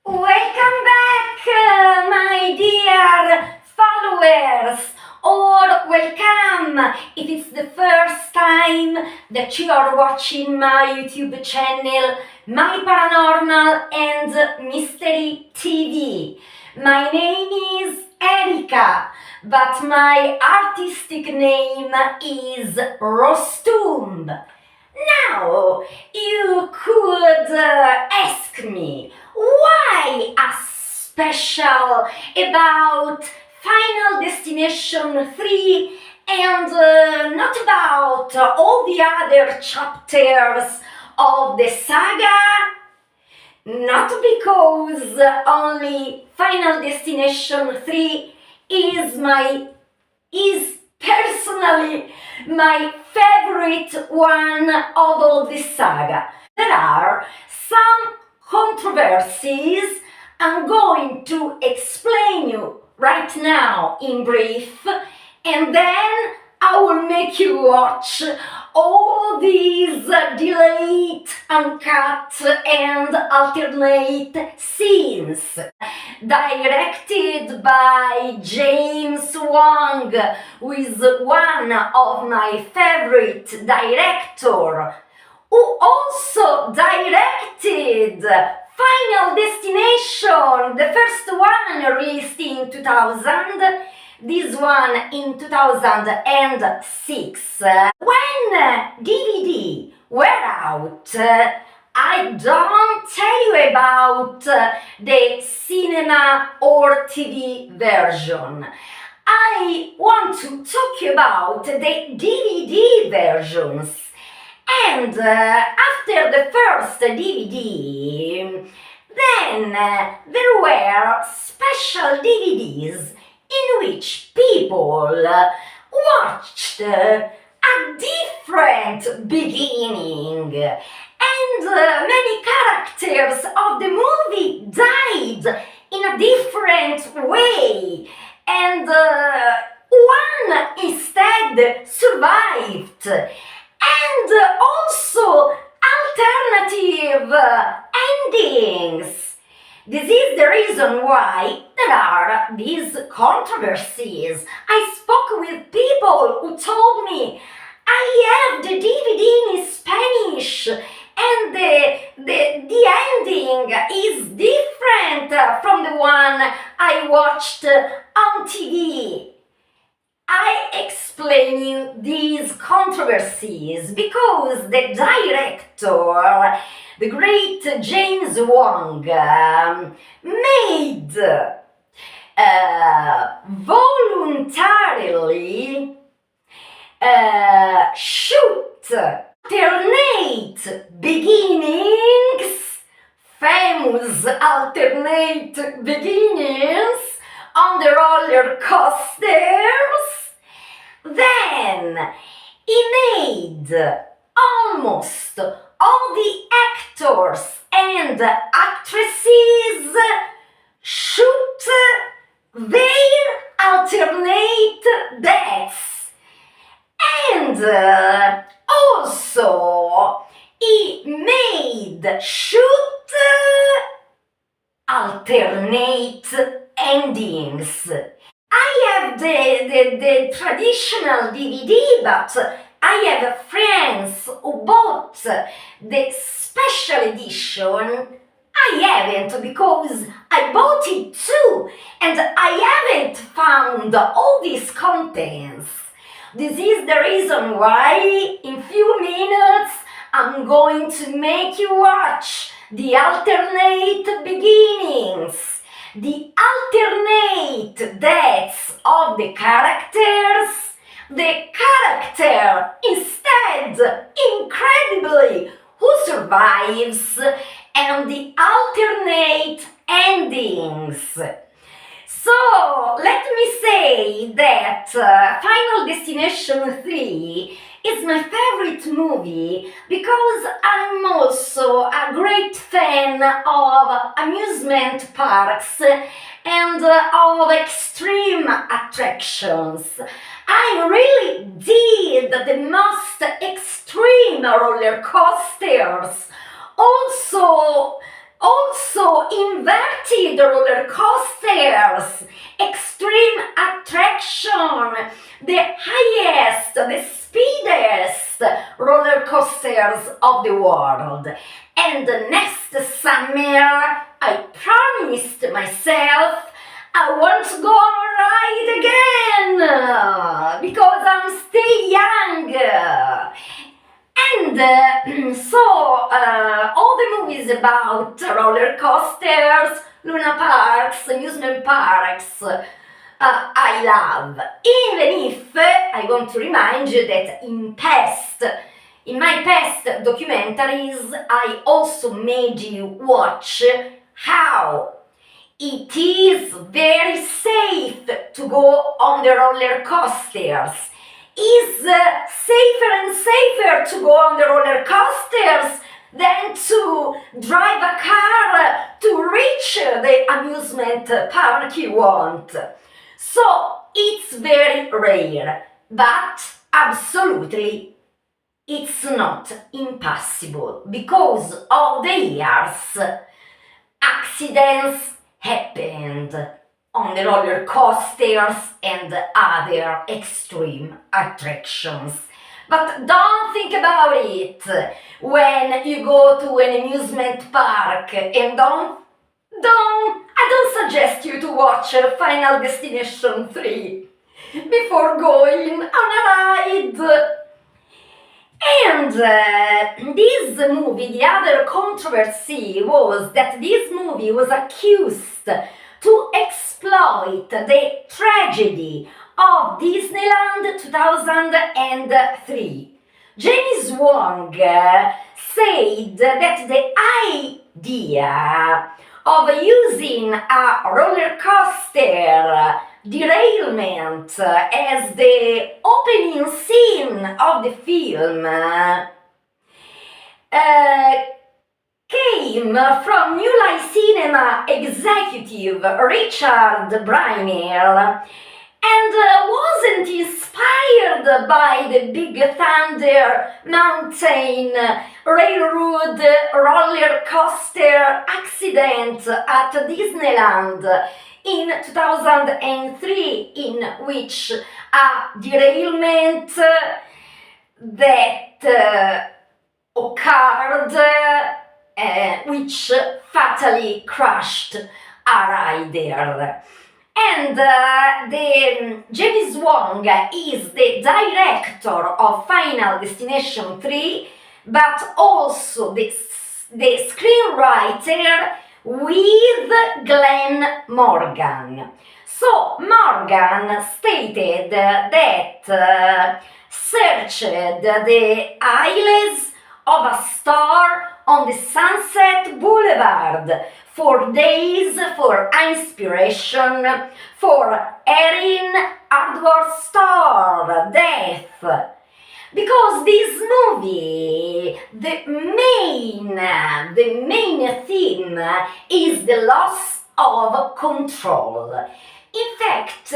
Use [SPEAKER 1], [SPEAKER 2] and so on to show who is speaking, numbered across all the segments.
[SPEAKER 1] Welcome back, my dear followers, or welcome if it's the first time that you are watching my YouTube channel, My Paranormal and Mystery TV. My name is Erika, but my artistic name is Rostumb. Now, you could ask me, why a special about Final Destination 3 and not about all the other chapters of the saga? Not because only Final Destination 3 is personally my favorite one of all this saga. There are some controversies I'm going to explain you right now in brief, and then I will make you watch all these delayed, uncut and alternate scenes directed by James Wong, who is one of my favorite directors, who also directed Final Destination, the first one released in 2000, this one in 2006. When DVD were out, I don't tell you about the cinema or TV version. I want to talk about the DVD versions. And after the first DVD, then there were special DVDs in which people watched a different beginning, and many characters of the movie died in a different way, and one instead survived, and also alternative endings. This is the reason why there are these controversies. I spoke with people who told me, I have the DVD in Spanish and the ending is different from the one I watched on TV. I explain you these controversies because the director, the great James Wong, made voluntarily shoot alternate beginnings, famous alternate beginnings on the roller coasters. Then he made almost all the actors and actresses shoot their alternate deaths, and also he made shoot alternate endings. I have the traditional DVD, but I have friends who bought the special edition. I haven't, because I bought it too, and I haven't found all these contents. This is the reason why in few minutes I'm going to make you watch the alternate beginnings, the alternate deaths of the characters, the character instead, incredibly, who survives, and the alternate endings. So, let me say that Final Destination 3 is my favorite movie because I'm also a great fan of amusement parks and of extreme attractions. I really did the most extreme roller coasters. Also Also, inverted roller coasters, extreme attraction, the highest, the speediest roller coasters of the world. And next summer, I promised myself I want to go on a ride again because I'm still young. And all the movies about roller coasters, Luna parks, amusement parks, I love. Even if I want to remind you that in my past documentaries, I also made you watch how it is very safe to go on the roller coasters. Is safer and safer to go on the roller coasters than to drive a car to reach the amusement park you want. So it's very rare, but absolutely it's not impossible because all the years accidents happened on the roller coasters and other extreme attractions. But don't think about it when you go to an amusement park and I don't suggest you to watch Final Destination 3 before going on a ride. And this movie, the other controversy was that this movie was accused to exploit the tragedy of Disneyland 2003. James Wong said that the idea of using a roller coaster derailment as the opening scene of the film came from New Line Cinema executive Richard Briner and wasn't inspired by the Big Thunder Mountain Railroad roller coaster accident at Disneyland in 2003, in which a derailment that occurred which fatally crushed a rider. And James Wong is the director of Final Destination 3, but also the screenwriter with Glenn Morgan. So Morgan stated that searched the aisles of a store on the Sunset Boulevard for days for inspiration for Erin Hardware Store Death. Because this movie, the main theme is the loss of control. In fact,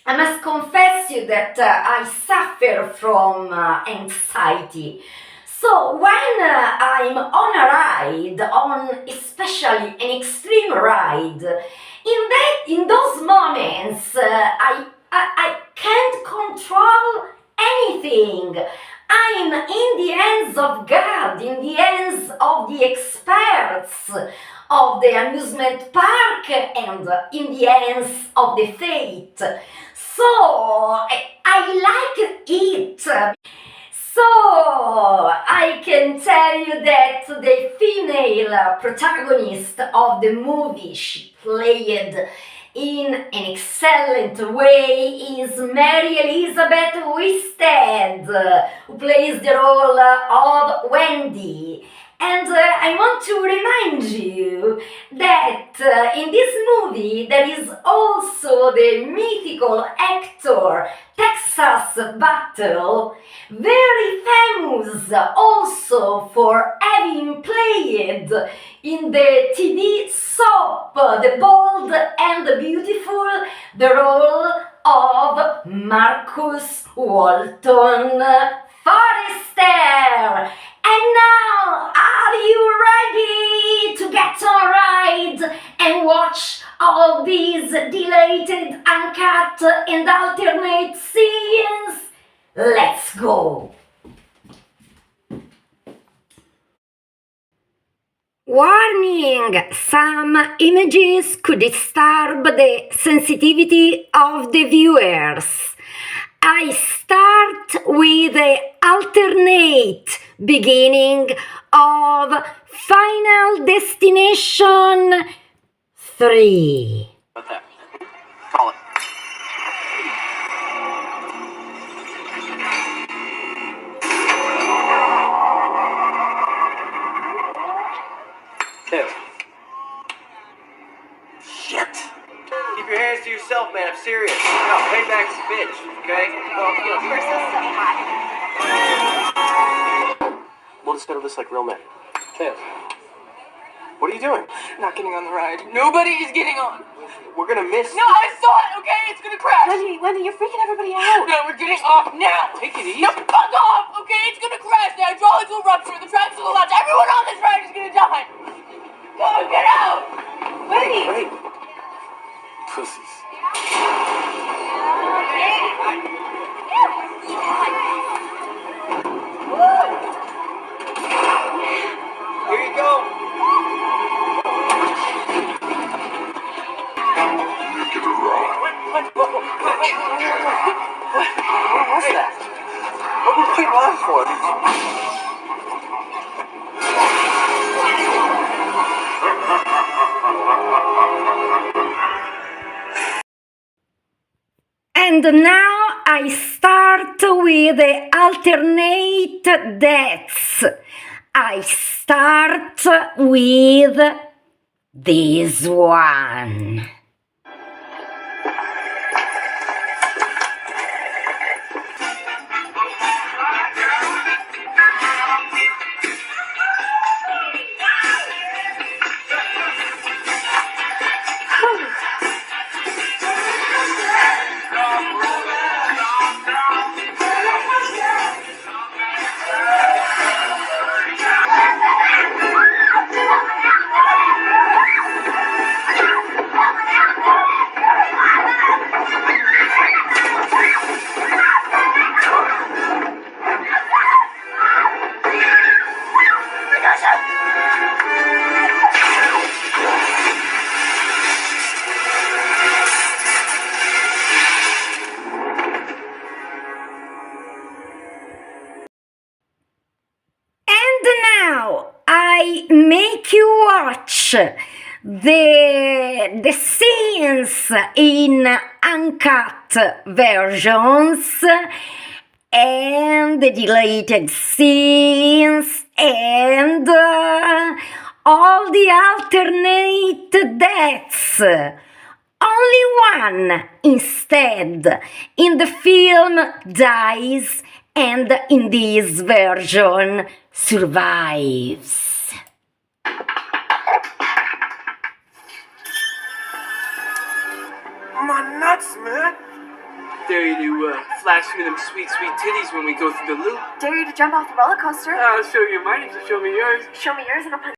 [SPEAKER 1] I must confess you that I suffer from anxiety. So when I'm on a ride, especially an extreme ride, in those moments I can't control anything. I'm in the hands of God, in the hands of the experts of the amusement park, and in the hands of the fate. So I like it. So I can tell you that the female protagonist of the movie, she played in an excellent way, is Mary Elizabeth Winstead, who plays the role of Wendy. And I want to remind you that in this movie there is also the mythical actor Texas Battle, very famous also for having played in the TV soap The Bold and the Beautiful the role of Marcus Walton Forrester. And now Are you ready to get on a ride and watch all these deleted, uncut, and alternate scenes? Let's go! Warning! Some images could disturb the sensitivity of the viewers. I start with the alternate beginning of Final Destination 3.
[SPEAKER 2] What's that? Call it. Two. Shit. Keep your hands to yourself, man. I'm serious. No, payback's a bitch, okay? We'll just settle this like real men. Tails. What are you doing?
[SPEAKER 3] Not getting on the ride. Nobody is getting on.
[SPEAKER 2] We're gonna miss.
[SPEAKER 3] No, I saw it, okay? It's gonna crash.
[SPEAKER 4] Wendy, you're freaking everybody out.
[SPEAKER 3] No, we're getting off now.
[SPEAKER 2] Take it easy.
[SPEAKER 3] No, fuck off, okay? It's gonna crash. The hydraulics will rupture. The tracks will collapse. Everyone on this ride is gonna die. Go, get out. Wendy.
[SPEAKER 2] Wait. Pussies. Here you go. What was that? What were we on for?
[SPEAKER 1] And now I start with the alternate deaths. I start with this one. I make you watch the scenes in uncut versions and the deleted scenes and all the alternate deaths. Only one instead in the film dies and in this version survives.
[SPEAKER 2] My nuts, man.
[SPEAKER 5] Dare you to flash me them sweet, sweet titties when we go through the loop.
[SPEAKER 4] Dare you to jump off the roller coaster.
[SPEAKER 5] I'll show you mine if you show me yours.
[SPEAKER 4] Show me yours and I'll put...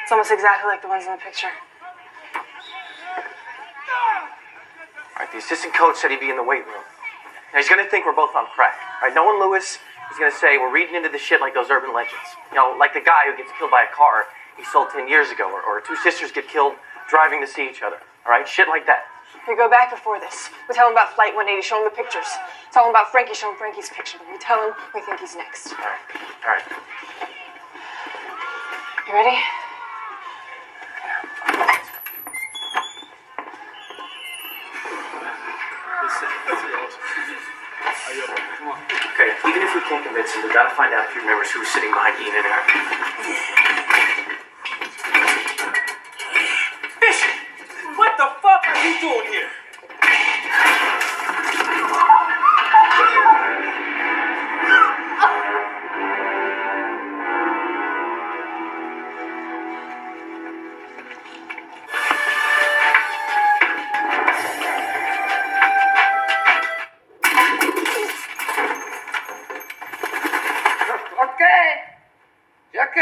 [SPEAKER 3] It's almost exactly like the ones in the picture.
[SPEAKER 2] Alright, the assistant coach said he'd be in the weight room. Now he's gonna think we're both on crack. Alright, Nolan Lewis is gonna say we're reading into the shit like those urban legends. You know, like the guy who gets killed by a car he sold 10 years ago, or two sisters get killed driving to see each other. Alright, shit like that.
[SPEAKER 3] We go back before this. We tell him about Flight 180, show him the pictures. Tell him about Frankie, show him Frankie's picture. Then we tell him we think he's next.
[SPEAKER 2] Alright.
[SPEAKER 3] You ready?
[SPEAKER 2] Okay, even if we can't convince him, we gotta find out if he remembers who's sitting behind Ian and Eric.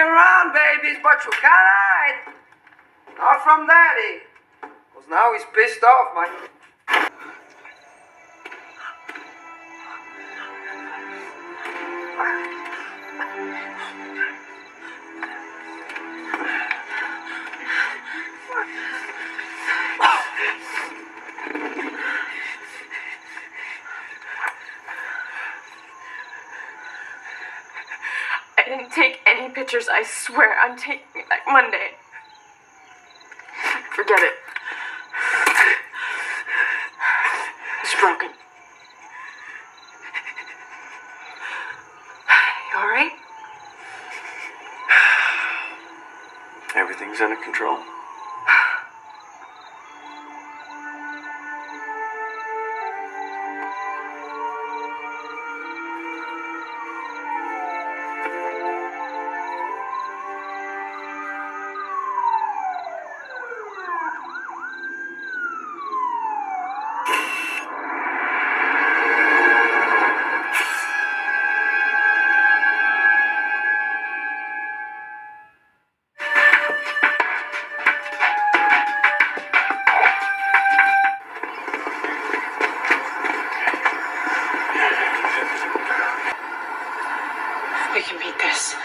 [SPEAKER 6] around babies, but you can't hide. Not from Daddy. Because now he's pissed off, man.
[SPEAKER 4] I didn't take any pictures, I swear. I'm taking it back Monday. Forget it. It's broken. You alright?
[SPEAKER 2] Everything's under control.
[SPEAKER 4] We can beat this.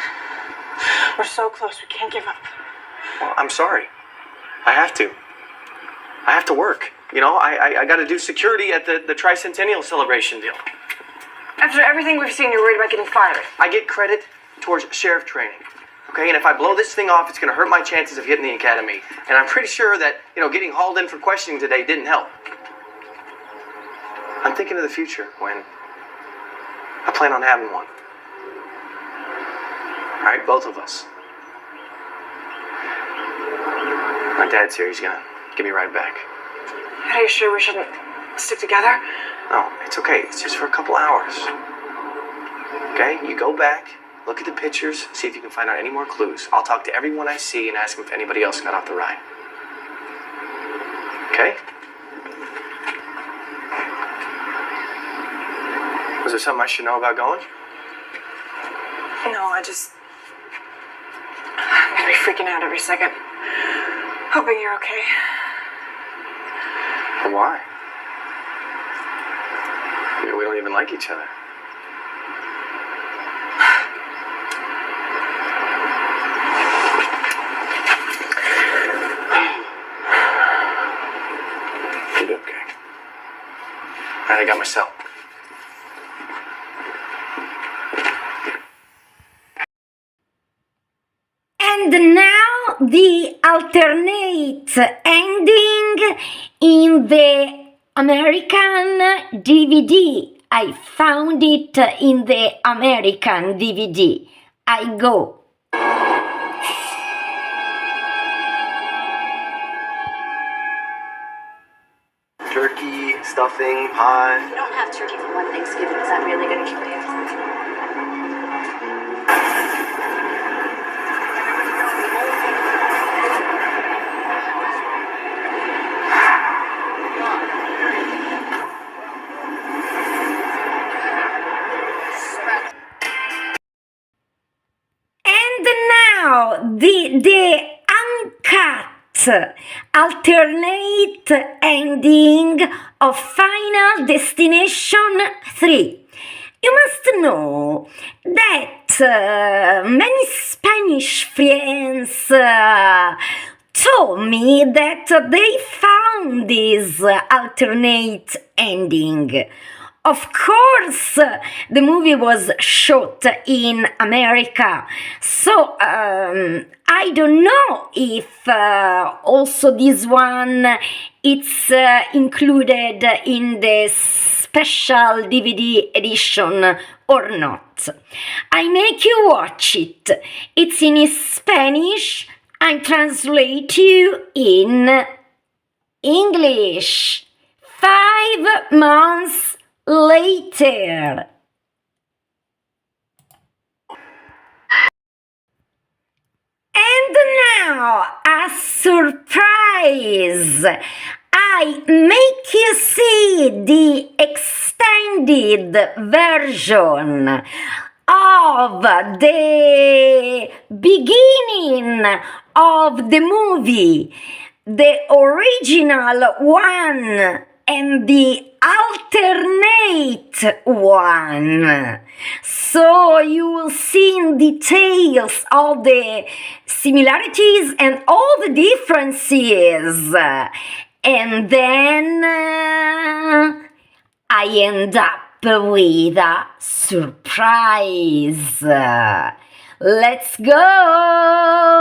[SPEAKER 4] We're so close, we can't give up.
[SPEAKER 2] Well, I'm sorry. I have to. I have to work. You know, I got to do security at the tricentennial celebration deal.
[SPEAKER 4] After everything we've seen, you're worried about getting fired.
[SPEAKER 2] I get credit towards sheriff training. Okay, and if I blow this thing off, it's going to hurt my chances of getting the academy. And I'm pretty sure that, getting hauled in for questioning today didn't help. I'm thinking of the future when I plan on having one. All right, both of us. My dad's here. He's going to give me a ride back.
[SPEAKER 4] Are you sure we shouldn't stick together?
[SPEAKER 2] No, it's okay. It's just for a couple hours. Okay, you go back, look at the pictures, see if you can find out any more clues. I'll talk to everyone I see and ask them if anybody else got off the ride. Okay? Was there something I should know about going?
[SPEAKER 4] No, I'm gonna be freaking out every second. Hoping you're okay.
[SPEAKER 2] Why? We don't even like each other. You'll be okay. All right, I got my cell.
[SPEAKER 1] And now the alternate ending in the American DVD. I found it in the American DVD. I go.
[SPEAKER 2] Turkey, stuffing, pie.
[SPEAKER 7] You don't have turkey for one Thanksgiving. Is that really going to kill you?
[SPEAKER 1] And now the uncut alternate ending of Final Destination 3. You must know that many Spanish friends told me that they found this alternate ending. Of course, the movie was shot in America, so I don't know if also this one it's included in the special DVD edition or not. I make you watch it. It's in Spanish. I translate you in English. 5 months later. And now, a surprise! I make you see the extended version. of the beginning of the movie, the original one and the alternate one. So you will see in details all the similarities and all the differences. And then I end up with a surprise. Let's go!